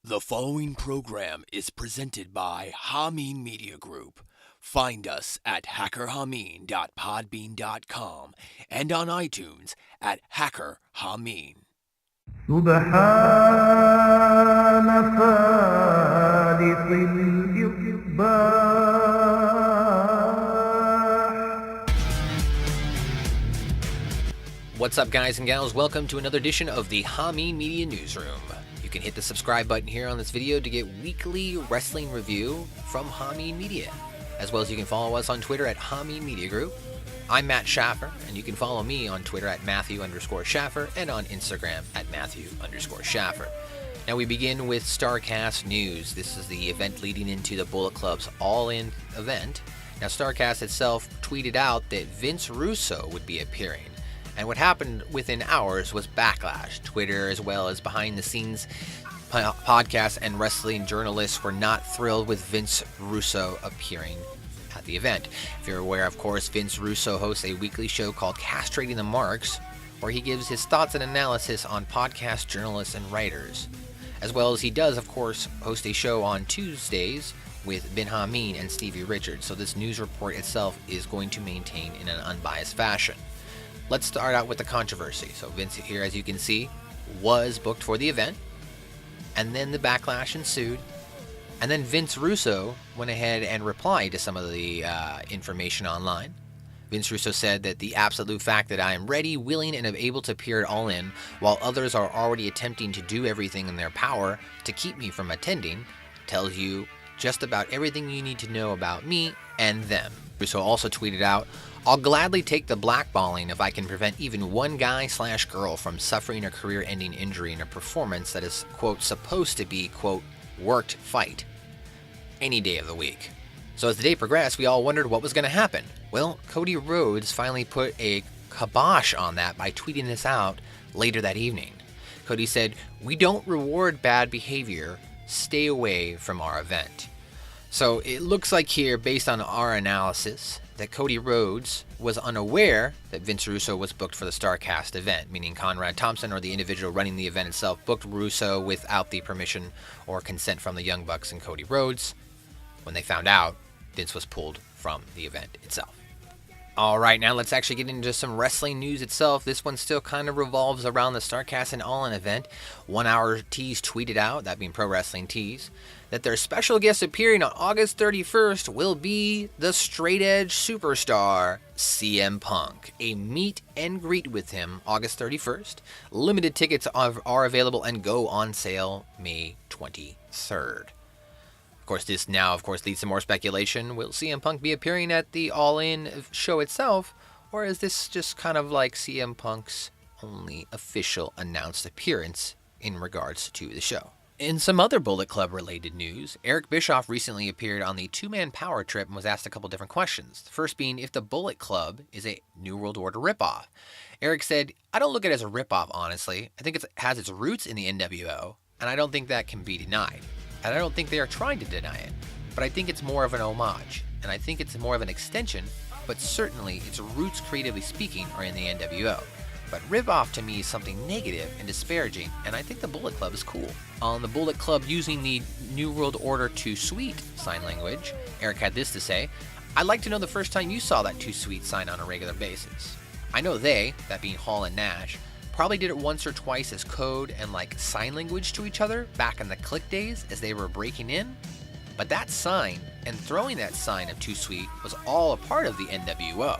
The following program is presented by Hamin Media Group. Find us at hackerhamin.podbean.com and on iTunes at Hacker Hamin. سبحان فالق الإصباح. What's up, guys and gals? Welcome to another edition of the Hamin Media Newsroom. You can hit the subscribe button here on this video to get weekly wrestling review from Hamin Media, as well as you can follow us on Twitter at Hamin Media Group. I'm Matt Schaffer, and you can follow me on Twitter at Matthew_Schaffer and on Instagram at Matthew_Schaffer. Now we begin with Starrcast news. This is the event leading into the Bullet Club's All-In event. Now Starrcast itself tweeted out that Vince Russo would be appearing. And what happened within hours was backlash. Twitter, as well as behind-the-scenes podcasts and wrestling journalists, were not thrilled with Vince Russo appearing at the event. If you're aware, of course, Vince Russo hosts a weekly show called Castrating the Marks, where he gives his thoughts and analysis on podcast journalists and writers. As well as he does, of course, host a show on Tuesdays with Ben Hamin and Stevie Richards. So this news report itself is going to maintain in an unbiased fashion. Let's start out with the controversy. So Vince here, as you can see, was booked for the event, and then the backlash ensued, and then Vince Russo went ahead and replied to some of the information online. Vince Russo said that the absolute fact that I am ready, willing, and able to appear at All In, while others are already attempting to do everything in their power to keep me from attending, tells you just about everything you need to know about me and them. Russo also tweeted out, I'll gladly take the blackballing if I can prevent even one guy/girl from suffering a career-ending injury in a performance that is, quote, supposed to be, quote, worked fight any day of the week. So as the day progressed, we all wondered what was going to happen. Well, Cody Rhodes finally put a kibosh on that by tweeting this out later that evening. Cody said, we don't reward bad behavior. Stay away from our event. So it looks like here, based on our analysis, that Cody Rhodes was unaware that Vince Russo was booked for the Starrcast event, meaning Conrad Thompson, or the individual running the event itself, booked Russo without the permission or consent from the Young Bucks and Cody Rhodes. When they found out, Vince was pulled from the event itself. All right, now let's actually get into some wrestling news itself. This one still kind of revolves around the Starrcast and All-In event. 1 Hour Tees tweeted out, that being Pro Wrestling Tees, that their special guest appearing on August 31st will be the straight edge superstar CM Punk. A meet and greet with him August 31st. Limited tickets are available and go on sale May 23rd. Of course, this now, leads to more speculation. Will CM Punk be appearing at the All-In show itself, or is this just kind of like CM Punk's only official announced appearance in regards to the show? In some other Bullet Club related news, Eric Bischoff recently appeared on the two-man power trip and was asked a couple different questions. The first being if the Bullet Club is a New World Order ripoff. Eric said, I don't look at it as a ripoff, honestly. I think it has its roots in the NWO, and I don't think that can be denied. And I don't think they are trying to deny it, but I think it's more of an homage, and I think it's more of an extension, but certainly its roots, creatively speaking, are in the NWO. But rip-off to me is something negative and disparaging, and I think the Bullet Club is cool. On the Bullet Club using the New World Order Too Sweet sign language, Eric had this to say, I'd like to know the first time you saw that Too Sweet sign on a regular basis. I know they, that being Hall and Nash, probably did it once or twice as code and like sign language to each other back in the Click days as they were breaking in. But that sign and throwing that sign of Too Sweet was all a part of the NWO.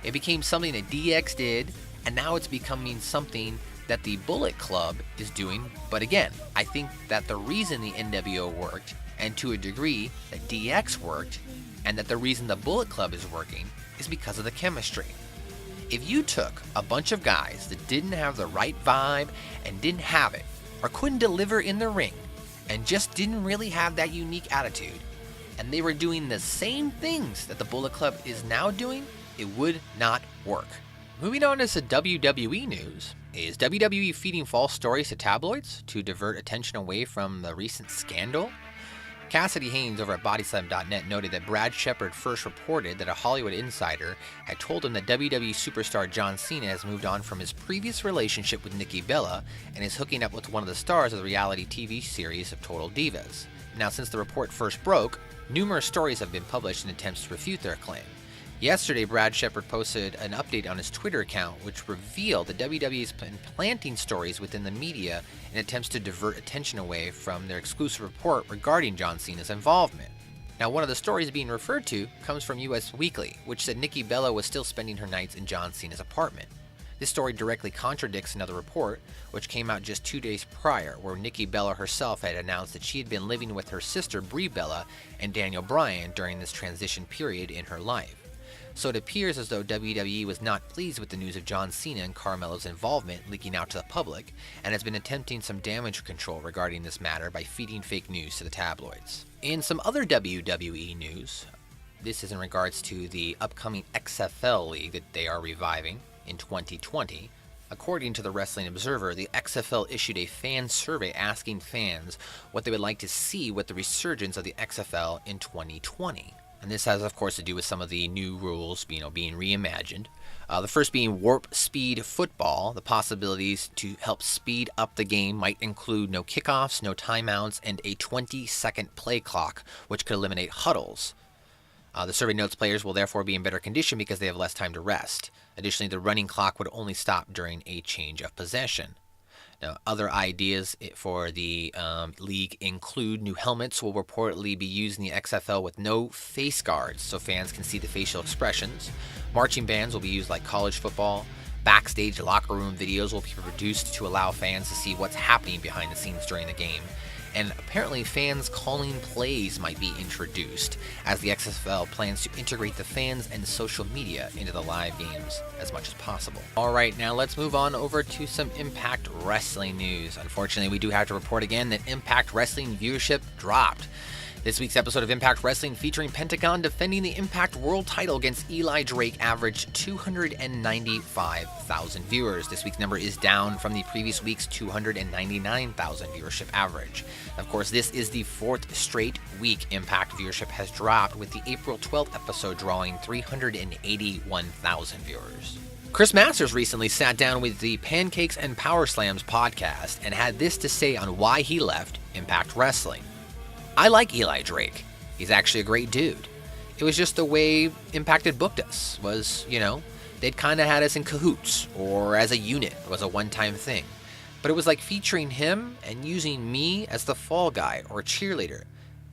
It became something that DX did, and now it's becoming something that the Bullet Club is doing. But again, I think that the reason the NWO worked, and to a degree that DX worked, and that the reason the Bullet Club is working is because of the chemistry. If you took a bunch of guys that didn't have the right vibe and didn't have it, or couldn't deliver in the ring, and just didn't really have that unique attitude, and they were doing the same things that the Bullet Club is now doing, it would not work. Moving on to some WWE news. Is WWE feeding false stories to tabloids to divert attention away from the recent scandal? Cassidy Haynes over at Bodyslam.net noted that Brad Shepard first reported that a Hollywood insider had told him that WWE superstar John Cena has moved on from his previous relationship with Nikki Bella and is hooking up with one of the stars of the reality TV series of Total Divas. Now, since the report first broke, numerous stories have been published in attempts to refute their claim. Yesterday, Brad Shepard posted an update on his Twitter account which revealed that WWE has been planting stories within the media in attempts to divert attention away from their exclusive report regarding John Cena's involvement. Now, one of the stories being referred to comes from US Weekly, which said Nikki Bella was still spending her nights in John Cena's apartment. This story directly contradicts another report, which came out just 2 days prior, where Nikki Bella herself had announced that she had been living with her sister Brie Bella and Daniel Bryan during this transition period in her life. So it appears as though WWE was not pleased with the news of John Cena and Carmelo's involvement leaking out to the public, and has been attempting some damage control regarding this matter by feeding fake news to the tabloids. In some other WWE news, this is in regards to the upcoming XFL league that they are reviving in 2020. According to the Wrestling Observer, the XFL issued a fan survey asking fans what they would like to see with the resurgence of the XFL in 2020. And this has, of course, to do with some of the new rules, being reimagined. The first being warp speed football. The possibilities to help speed up the game might include no kickoffs, no timeouts, and a 20-second play clock, which could eliminate huddles. The survey notes players will therefore be in better condition because they have less time to rest. Additionally, the running clock would only stop during a change of possession. Now, other ideas for the league include new helmets will reportedly be used in the XFL with no face guards, so fans can see the facial expressions. Marching bands will be used like college football. Backstage locker room videos will be produced to allow fans to see what's happening behind the scenes during the game. And apparently fans calling plays might be introduced, as the XFL plans to integrate the fans and social media into the live games as much as possible. Alright, now let's move on over to some Impact Wrestling news. Unfortunately, we do have to report again that Impact Wrestling viewership dropped. This week's episode of Impact Wrestling featuring Pentagon defending the Impact World title against Eli Drake averaged 295,000 viewers. This week's number is down from the previous week's 299,000 viewership average. Of course, this is the fourth straight week Impact viewership has dropped, with the April 12th episode drawing 381,000 viewers. Chris Masters recently sat down with the Pancakes and Powerslams podcast and had this to say on why he left Impact Wrestling. I like Eli Drake. He's actually a great dude. It was just the way Impact had booked us was, they'd kind of had us in cahoots, or as a unit. It was a one-time thing. But it was like featuring him and using me as the fall guy or cheerleader.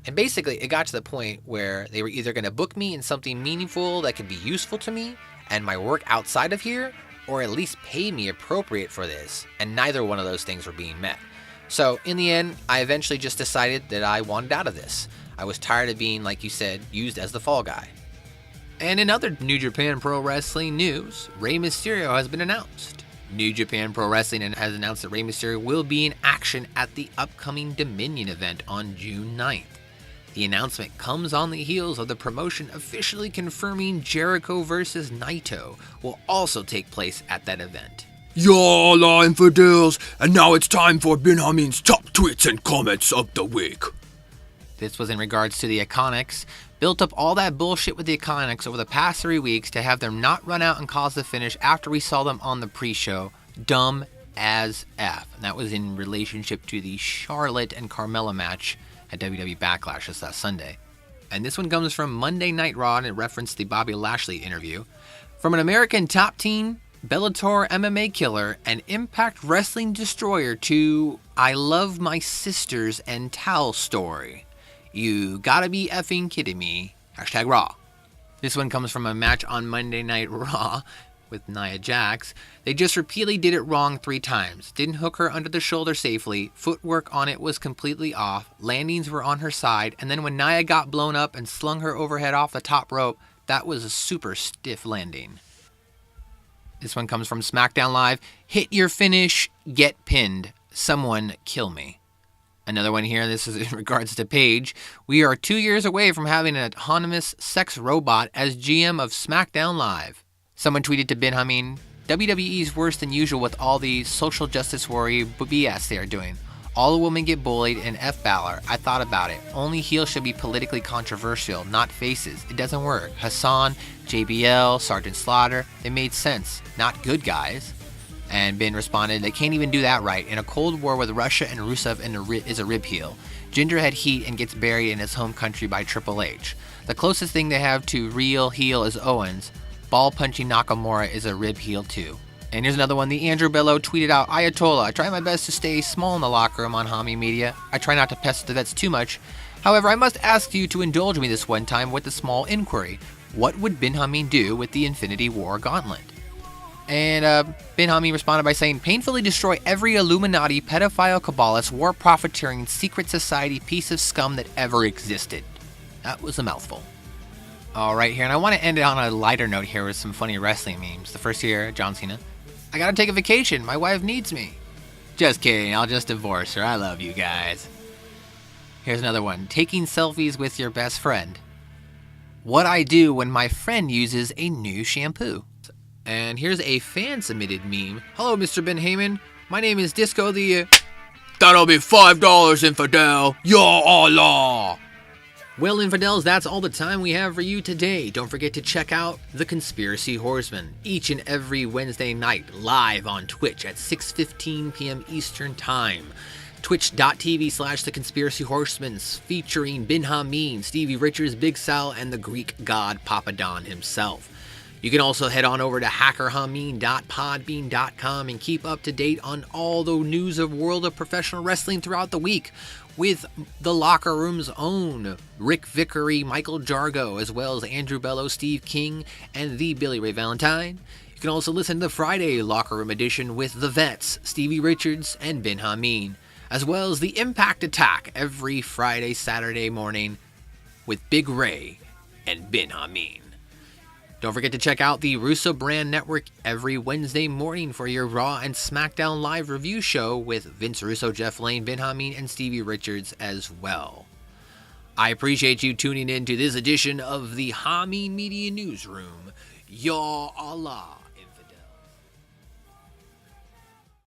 And basically, it got to the point where they were either going to book me in something meaningful that could be useful to me and my work outside of here, or at least pay me appropriate for this. And neither one of those things were being met. So, in the end, I eventually just decided that I wanted out of this. I was tired of being, like you said, used as the fall guy. And in other New Japan Pro Wrestling news, Rey Mysterio has been announced. New Japan Pro Wrestling has announced that Rey Mysterio will be in action at the upcoming Dominion event on June 9th. The announcement comes on the heels of the promotion officially confirming Jericho vs. Naito will also take place at that event. Y'all infidels, and now it's time for Ben Hamin's top tweets and comments of the week. This was in regards to the Iconics. Built up all that bullshit with the Iconics over the past 3 weeks to have them not run out and cause the finish after we saw them on the pre-show. Dumb as F. And that was in relationship to the Charlotte and Carmella match at WWE Backlash this last Sunday. And this one comes from Monday Night Raw, and it referenced the Bobby Lashley interview. From an American top team, Bellator MMA killer, and Impact Wrestling destroyer to I love my sisters and towel story. You gotta be effing kidding me. #Raw. This one comes from a match on Monday Night Raw with Nia Jax. They just repeatedly did it wrong 3 times. Didn't hook her under the shoulder safely. Footwork on it was completely off. Landings were on her side. And then when Nia got blown up and slung her overhead off the top rope, that was a super stiff landing. This one comes from SmackDown Live. Hit your finish, get pinned. Someone kill me. Another one here, this is in regards to Paige. We are 2 years away from having an autonomous sex robot as GM of SmackDown Live. Someone tweeted to Ben Hamin, WWE's worse than usual with all the social justice warrior BS they are doing. All the women get bullied and F Balor. I thought about it. Only heels should be politically controversial, not faces. It doesn't work. Hassan, JBL, Sergeant Slaughter, they made sense. Not good guys. And Ben responded, they can't even do that right. In a cold war with Russia and Rusev is a rib heel. Jinder had heat and gets buried in his home country by Triple H. The closest thing they have to real heel is Owens. Ball punching Nakamura is a rib heel too. And here's another one. The Andrew Bello tweeted out, Ayatollah, I try my best to stay small in the locker room on Hamin Media. I try not to pester the vets too much. However, I must ask you to indulge me this one time with a small inquiry. What would Ben Hamin do with the Infinity War Gauntlet? And Ben Hamin responded by saying, painfully destroy every Illuminati, pedophile, Kabbalist, war profiteering, secret society piece of scum that ever existed. That was a mouthful. Alright here, and I want to end it on a lighter note here with some funny wrestling memes. The first here, John Cena. I gotta take a vacation, my wife needs me. Just kidding, I'll just divorce her, I love you guys. Here's another one. Taking selfies with your best friend. What I do when my friend uses a new shampoo. And here's a fan-submitted meme. Hello, Mr. Ben Hamin. My name is Disco the... That'll be $5, Infidel. Ya Allah. Well, Infidels, that's all the time we have for you today. Don't forget to check out The Conspiracy Horseman each and every Wednesday night live on Twitch at 6:15 p.m. Eastern Time. Twitch.tv/The Conspiracy Horseman featuring Ben Hamin, Stevie Richards, Big Sal, and the Greek god Papa Don himself. You can also head on over to hackerhamin.podbean.com and keep up to date on all the news of world of professional wrestling throughout the week with the Locker Room's own Rick Vickery, Michael Jargo, as well as Andrew Bello, Steve King, and the Billy Ray Valentine. You can also listen to the Friday Locker Room edition with the Vets, Stevie Richards, and Ben Hamin, as well as the iMPACT Attack every Friday, Saturday morning with Big Ray and Ben Hamin. Don't forget to check out the Russo Brand Network every Wednesday morning for your Raw and SmackDown live review show with Vince Russo, Jeff Lane, Ben Hamin, and Stevie Richards as well. I appreciate you tuning in to this edition of the Hamin Media Newsroom. Ya Allah.